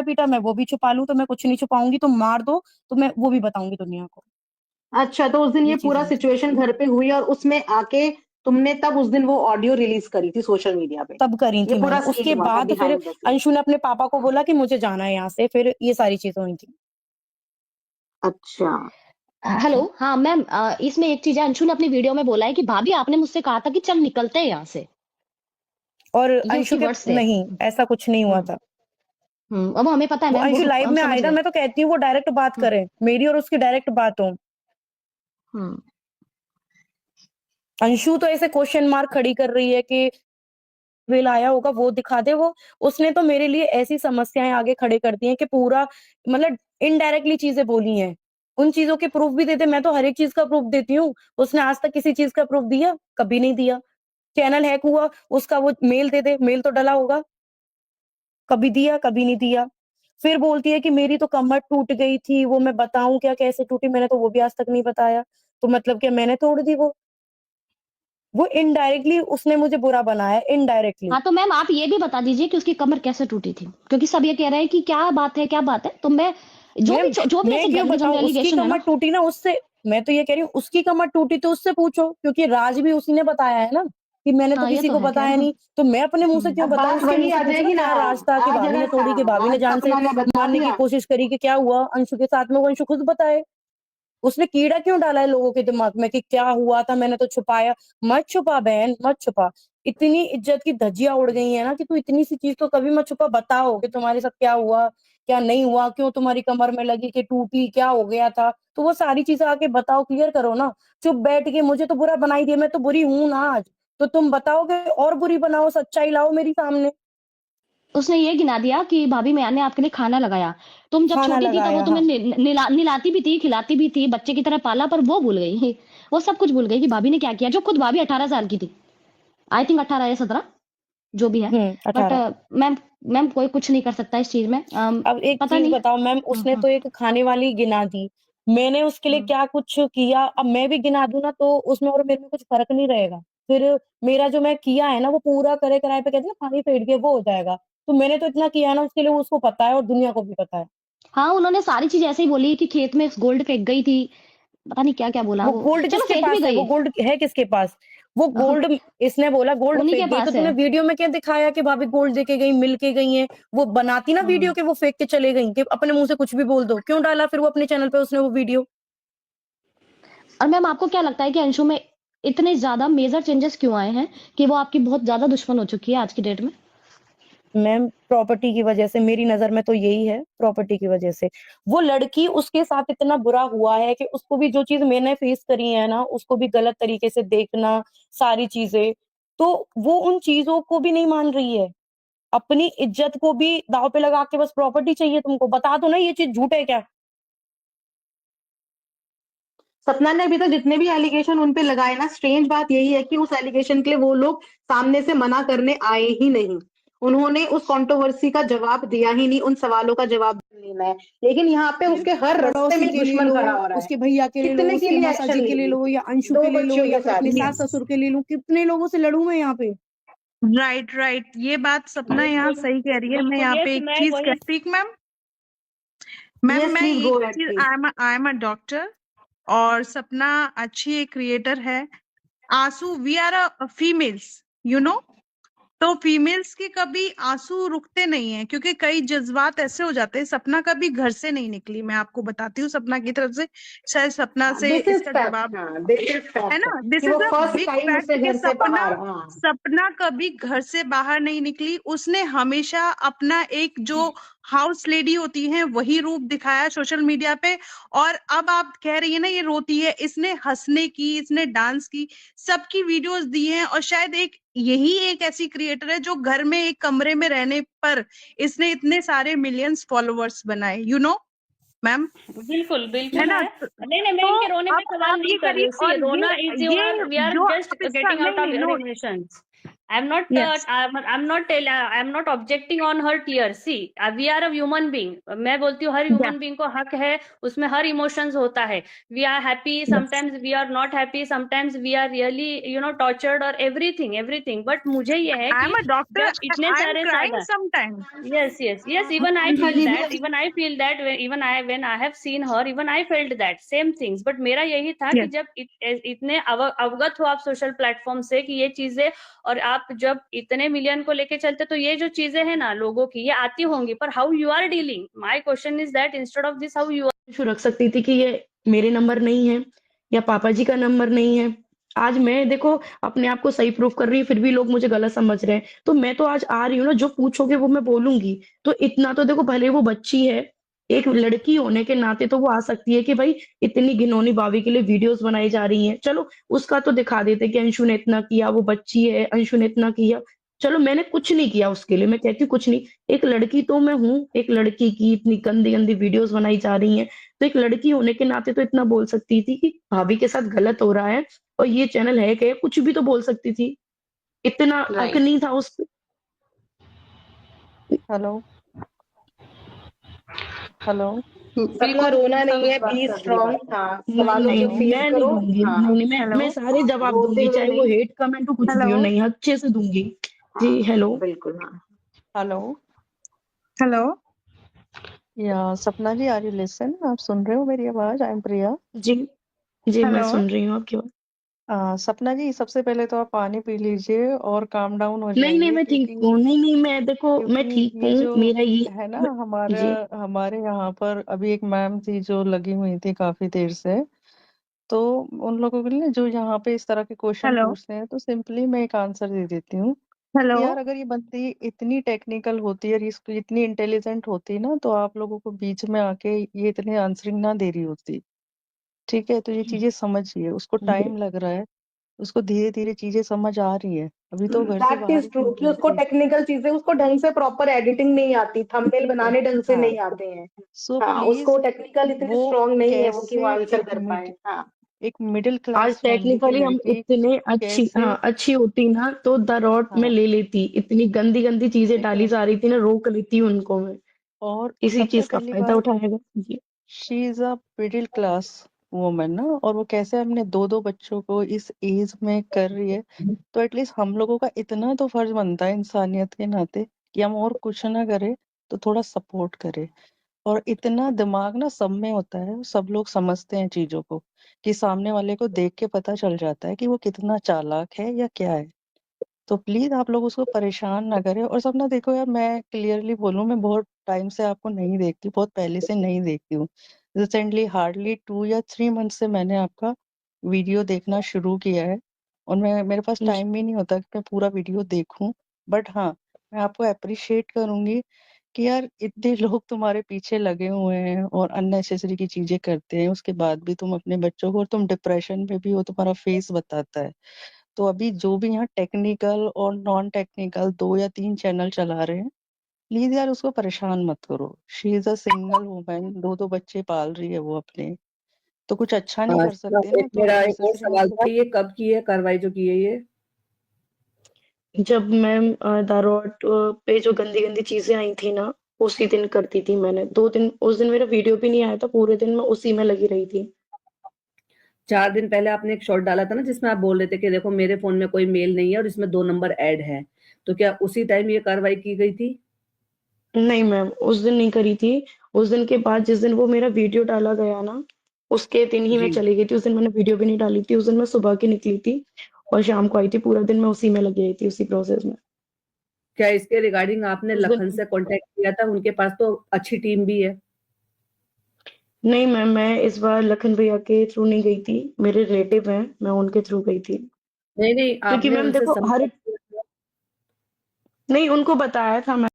पीटा मैं वो भी छुपा लूं, तो मैं कुछ नहीं छुपाऊंगी, तुम मार दो तो मैं वो भी बताऊंगी दुनिया को। अच्छा, तो उस दिन ये ये चीज पूरा है। सिचुएशन घर पे हुई और उसमें आके तुमने तब उस दिन वो ऑडियो रिलीज करी थी सोशल मीडिया पे? तब करी ये थी पूरा मैंने, सीन उसके हुआ था बाद फिर बिहाइंड द सीन? अंशु ने अपने पापा को बोला कि मुझे जाना है यहाँ से, फिर ये सारी चीजें हुई थी। अच्छा। हेलो, हाँ मैम, इसमें एक चीज है, अंशु ने अपनी वीडियो में बोला है कि भाभी आपने मुझसे कहा था कि चल निकलते हैं यहाँ से। और ये अंशु उसकी के वर्ड्स थे। नहीं, ऐसा कुछ नहीं हुआ हम्म। था। अब हमें पता है वो मैम, वो अंशु लाइव हम में समझ आएगा, गए। मैं तो कहती हूँ वो डायरेक्ट बात हम्म। करे, मेरी और उसकी डायरेक्ट बात हो। हम्म। अंशु तो ऐसे क्वेश्चन मार्क खड़ी कर रही है कि बिल आया होगा वो दिखा दे वो। उसने तो मेरे लिए ऐसी समस्याएं आगे खड़े कर दी हैं कि पूरा मतलब इनडायरेक्टली चीजें बोली हैं। उन चीजों के प्रूफ भी देते, मैं तो हर एक चीज का प्रूफ देती हूँ। उसने आज तक किसी चीज का प्रूफ दिया? कभी नहीं दिया। चैनल हैक हुआ, उसका वो मेल दे दे, मेल तो डला होगा। कभी दिया? कभी नहीं दिया। फिर बोलती है कि मेरी तो कमर टूट गई थी, वो मैं बताऊं क्या कैसे टूटी, मैंने तो वो भी आज तक नहीं बताया। तो मतलब क्या मैंने तोड़ दी वो इनडायरेक्टली उसने मुझे बुरा बनाया, इनडायरेक्टली। हाँ तो मैम आप ये भी बता दीजिए कि उसकी कमर कैसे टूटी थी, क्योंकि सब ये कह रहे हैं कि क्या बात है क्या बात है। तो मैं मैम जो भी मैं ऐसे क्यों बताऊं, उसकी एलिगेशन है कमर ना। टूटी ना उससे। मैं तो ये कह रही हूँ उसकी कमर टूटी तो उससे पूछो, क्योंकि राज भी उसी ने बताया है ना, कि मैंने तो हाँ ये किसी तो को है खैर। बताया नहीं। तो मैं अपने मुंह से क्यों अब बताऊं, बात उसके वही मुंह से आ पूछो ना जाएगी ना। क्या राज था, कि आज भाभी ने अगर तोड़ी, कि भाभी आज ने जान से सपना ने बता मारने की दिया। कोशिश करी, कि क्या हुआ अंशु के साथ में, वो अंशु खुद बताए। उसने कीड़ा क्यों डाला है लोगों के दिमाग में कि क्या हुआ था, मैंने तो छुपाया। मत छुपा बहन, मत छुपा। इतनी इज्जत की धज्जियां उड़ गई है ना कि तू इतनी सी चीज तो कभी मत छुपा, बताओ कि तुम्हारे साथ क्या हुआ, क्या नहीं हुआ, क्यों तुम्हारी कमर में लगी, कि टूटी, क्या हो गया था। तो वो सारी चीजें आके बताओ, क्लियर करो ना। चुप बैठ के मुझे तो बुरा बनाई दिया, मैं तो बुरी हूं ना आज। तो तुम बताओगे और बुरी बनाओ, सच्चाई लाओ मेरी सामने। उसने ये गिना दिया कि भाभी मैंने आपके लिए खाना लगाया। तुम जब खाना छोटी थी तब वो लगाया, तुम्हें हाँ। निलाती भी थी, खिलाती भी थी, बच्चे की तरह पाला, पर वो भूल गई। वो सब कुछ भूल गई कि भाभी ने क्या किया, जो खुद भाभी 18 साल की थी। आई थिंक 18 या 17, जो भी है। बट 18। मैम, मैम कोई कुछ नहीं कर सकता इस चीज में। अब एक पता चीज नहीं। बताओ मैम, उसने तो एक खाने वाली गिना दी, मैंने उसके लिए हम्म। क्या कुछ किया? अब मैं भी गिना दूं ना तो उसमें और मेरे में कुछ फर्क नहीं रहेगा। फिर मेरा जो मैं किया है ना वो पूरा करे कराए पे कहते हैं ना, पानी फेर के वो हो जाएगा। तो मैंने तो इतना किया है ना उसके लिए, उसको पता है और दुनिया को भी पता है। हाँ उन्होंने सारी चीज ऐसे ही बोली कि खेत में गोल्ड फेंक गई थी। पता नहीं क्या क्या बोला वो वो। गोल्ड चलो किसके फेंक भी पास है? वो गई। गोल्ड है किसके पास? वो गोल्ड इसने बोला गोल्ड उन्हीं के फेंक गई, तो पास है। तूने वीडियो में क्या दिखाया कि भाभी गोल्ड देके गई, मिल के गई है? वो बनाती ना वीडियो हम्म। के वो फेंक के चले गई, कि अपने मुंह से कुछ भी बोल दो। क्यों डाला फिर वो अपने चैनल पे उसने वो वीडियो? और मैम आपको क्या लगता है कि अंशु में इतने ज्यादा मेजर चेंजेस क्यों आए हैं, कि वो आपकी बहुत ज्यादा दुश्मन हो चुकी है आज की डेट में? मैम प्रॉपर्टी की वजह से, मेरी नजर में तो यही है, प्रॉपर्टी की वजह से। वो लड़की, उसके साथ इतना बुरा हुआ है कि उसको भी जो चीज मैंने फेस करी है ना, उसको भी गलत तरीके से देखना, सारी चीजें। तो वो उन चीजों को भी नहीं मान रही है, अपनी इज्जत को भी दांव पे लगा के बस प्रॉपर्टी चाहिए तुमको। बता दो ना ये चीज झूठ है क्या? सपना ने अभी तक जितने भी एलिगेशन उन पे लगाए ना, स्ट्रेंज बात यही है कि उस एलिगेशन के लिए वो लोग सामने से मना करने आए ही नहीं। उन्होंने उस कंट्रोवर्सी का जवाब दिया ही नहीं, उन सवालों का जवाब लेना है। लेकिन यहाँ पे फिर उसके हर रास्ते पड़ोसी में एक के ले दुश्मन लो, खड़ा हो रहा है। उसके भैया के ले लो, कितने के उसके लिए मासा एक्शन जी के ले लेगी? लो, या अंशु दो के ले लो, बच्चियों या के फिर साथ। अपने सास यस। ससुर के ले लूं, कितने लोगों से लड़ूं मैं यहाँ पे? राइट राइट, ये बात सपना यहाँ बिल्कुल सही कह रही है। मैं बिल्कुल, यहाँ पे यस एक मैं चीज वही। Speak ma'am. मैम यस मैं प्लीज एक गो अहेड चीज, please. I am a doctor, और सपना अच्छी एक क्रिएटर है। आंसू, we are a females, you know. तो फीमेल्स के कभी आंसू रुकते नहीं है, क्योंकि कई जज्बात ऐसे हो जाते हैं। सपना कभी घर से नहीं निकली, मैं आपको बताती हूँ सपना की तरफ से। शायद सपना से दिस इज इसका फैक्ट। जवाब, हाँ, दिस इज है फैक्ट ना, दिस कि वो is a first big time fact उससे कि घर से सपना, बाहर। हाँ। सपना कभी घर से बाहर नहीं निकली। उसने हमेशा अपना एक जो हाउस लेडी होती है वही रूप दिखाया सोशल मीडिया पे। और अब आप कह रही है ना ये रोती है, इसने हंसने की, इसने डांस की, सबकी वीडियोस दी हैं। और शायद एक यही एक ऐसी क्रिएटर है जो घर में एक कमरे में रहने पर इसने इतने सारे मिलियंस फॉलोअर्स बनाए, यू नो मैम, बिल्कुल है बिल्कुल ना। है। नहीं नहीं, मैं तो इनके रोने पे अब सवाल आप नहीं ये कर रही करिए। हूँ। सी और रोना इज ये योर, वी आर जो जस्ट आप इसका, गेटिंग आउट नहीं ऑफ नहीं no, elimination. I'm not Yes. I'm not objecting on her tears. See, we are a human being. मैं बोलती हूँ हर Yeah. human being को हक है, उसमें हर emotions होता है. We are happy, sometimes we are not happy, sometimes we are really tortured or everything. But मुझे ये है आई कि एम अ डॉक्टर, जब इतने आई एम सारे क्राइंग सादा समटाइम्स। yes, even I उनका feel जी that, भी even I feel that when I have seen her, even I felt that same things. But मेरा यही था कि Yes. जब इतने अवगत हो आप सोशल प्लेटफॉर्म से कि ये चीजें, और आप जब इतने मिलियन को लेके चलते तो ये जो चीजें हैं ना लोगों की, ये आती होंगी, पर how you are dealing, my question is that instead of this how you issue रख सकती थी कि ये मेरे नंबर नहीं है या पापा जी का नंबर नहीं है। आज मैं देखो अपने आप को सही प्रूव कर रही हूँ, फिर भी लोग मुझे गलत समझ रहे हैं। तो मैं तो आज आ रही हूँ ना, जो पूछोगे वो मैं बोलूँगी। तो इतना तो देखो, भले वो बच्ची है, एक लड़की होने के नाते तो वो आ सकती है कि भाई इतनी घिनौनी भाभी के लिए वीडियोज़ बनाई जा रही हैं। चलो उसका तो दिखा देते कि अंशु ने इतना किया, वो बच्ची है, अंशु ने इतना किया। चलो मैंने कुछ नहीं किया उसके लिए, मैं कहती हूँ कुछ नहीं। एक लड़की तो मैं हूँ, एक लड़की की इतनी गंदी-गंदी वीडियोज़ बनाई जा रही हैं। तो एक लड़की होने के नाते तो इतना बोल सकती थी कि भाभी के साथ गलत हो रहा है और ये चैनल है क्या? कुछ भी तो बोल सकती थी। इतना हक राइट। नहीं था उस पे। हेलो हेलो सपना बिल्कुल रोना सब नहीं है, इस बात बी कर रही स्ट्रांग। बात है। हाँ, नहीं, सवालों नहीं, को नहीं, फेस मैं नहीं करो। दूँगी। हाँ, नहीं, नहीं, हेलो मैं सारे जवाब रोते दूँगी, हुए चाहे वो नहीं। हेट कमेंट हो, कुछ भी हेलो हो, नहीं, अच्छे से दूँगी। जी, हाँ, हेलो। बिल्कुल। हाँ, हेलो हेलो। या सपना जी, आर यू लिसन? आप सुन रहे हो मेरी आवाज? आई एम प्रिया। जी, जी, मैं हेलो। सुन रही हूँ आपकी बात। सपना जी, सबसे पहले तो आप पानी पी लीजिए और काम डाउन हो नहीं, नहीं, जाइए, मैं ठीक हूँ। नहीं, नहीं, मैं देखो मैं क्योंकि ठीक ये हूँ, जो मेरा ये है ना, मैं हमारा जी, हमारे यहाँ पर अभी एक मैम थी जो लगी हुई थी काफी देर से। तो उन लोगों के लिए जो यहाँ पे इस तरह के क्वेश्चन हेलो। पूछते हैं, तो सिंपली मैं एक आंसर दे देती हूँ हेलो। कि यार अगर ये बंदी इतनी टेक्निकल होती है और इसको इतनी इंटेलिजेंट होती ना, तो आप लोगों को बीच में आके ये इतनी आंसरिंग ना दे रही होती। ठीक है, तो ये चीजें समझिए, उसको टाइम लग रहा है, उसको धीरे धीरे चीजें समझ आ रही है, अभी तो घर से दैट बाहर इज ही ट्रू नहीं कि गई उसको थी। टेक्निकल चीजें, उसको ढंग से प्रॉपर एडिटिंग नहीं आती, थंबनेल ठीक है, बनाने ढंग से हाँ, नहीं आते हैं। सो हाँ, उसको प्लीज टेक्निकल इतनी वो स्ट्रांग नहीं है वो कि वो कैसे आंसर कर पाए। हाँ, एक मिडिल आज क्लास फैमिली की टेक्निकली हम लड़की इतने अच्छी, कैसे, हाँ, अच्छी होती ना तो द रॉट में हाँ, ले लेती। इतनी गंदी-गंदी चीज़ें एक डाली मिनट, जा रही थी ना, रोक लेती उनको मैं। और इसी सबसे चीज़ का पहली फ़ायदा बात, उठाया गया। जी। She is a middle class woman ना, और वो कैसे अपने दो दो बच्चों को इस एज में कर रही है। तो एटलीस्ट हम लोगों का इतना तो फर्ज बनता है इंसानियत के नाते कि हम और कुछ ना करें तो थोड़ा सपोर्ट करें। और इतना दिमाग ना सब में होता है, सब लोग समझते हैं चीजों को, कि सामने वाले को देख के पता चल जाता है कि वो कितना चालाक है या क्या है। तो प्लीज आप लोग उसको परेशान ना करें। और सपना देखो यार, मैं क्लियरली बोलूं, मैं बहुत टाइम से आपको नहीं देखती, बहुत पहले से नहीं देखती हूँ। रिसेंटली हार्डली 2 या 3 मंथ से मैंने आपका वीडियो देखना शुरू किया है, और मैं मेरे पास जी। टाइम भी नहीं होता कि मैं पूरा वीडियो देखूं। बट हाँ, मैं आपको अप्रिशिएट करूंगी कि यार इतने लोग तुम्हारे पीछे लगे हुए हैं और अननेसेसरी की चीजें करते हैं, उसके बाद भी तुम अपने बच्चों को, और तुम डिप्रेशन में भी हो, तुम्हारा फेस बताता है। तो अभी जो भी यहाँ टेक्निकल और नॉन टेक्निकल 2 या 3 चैनल चला रहे हैं, प्लीज यार उसको परेशान मत करो। She is a single woman, दो दो बच्चे पाल रही है वो अपने, तो कुछ अच्छा नहीं कर सकते ना, एक तो मेरा एक और अननेसेसरी सवाल था, ये कब की है कार्रवाई जो की है ये? जब मैम द रॉट पे जो गंदी-गंदी चीज़ें आई थी ना, उसी दिन करती थी मैंने। 2 दिन उस दिन मेरा वीडियो भी नहीं आया था, पूरे दिन मैं उसी में लगी रही थी। 4 दिन पहले आपने एक शॉट डाला था ना जिसमें आप बोल रहे थे कि देखो मेरे फ़ोन में कोई मेल नहीं है और इसमें 2 नंबर ऐड हैं। तो क्या उसी टाइम ये कार्रवाई की गई थी? नहीं मैम, उस दिन नहीं करी थी। उस दिन के बाद जिस दिन वो मेरा वीडियो डाला गया ना, उसके दिन ही मैं जी। चली गई थी। उस दिन मैंने वीडियो भी नहीं डाली थी। उस दिन मैं सुबह की निकली थी और शाम को आई थी। पूरा दिन मैं उसी में लगी रही थी, उसी प्रोसेस में। क्या इसके रिगार्डिंग आपने उस लखन दिन से कॉन्टैक्ट किया था? उनके पास तो अच्छी टीम भी है। नहीं मैम, मैं इस बार लखन भैया के थ्रू नहीं गई थी। मेरे रिलेटिव हैं, मैं उनके थ्रू गई थी। नहीं, नहीं, क्योंकि आपने मैम उनसे देखो हर संपर्क किया था? नहीं, उनको बताया था मैं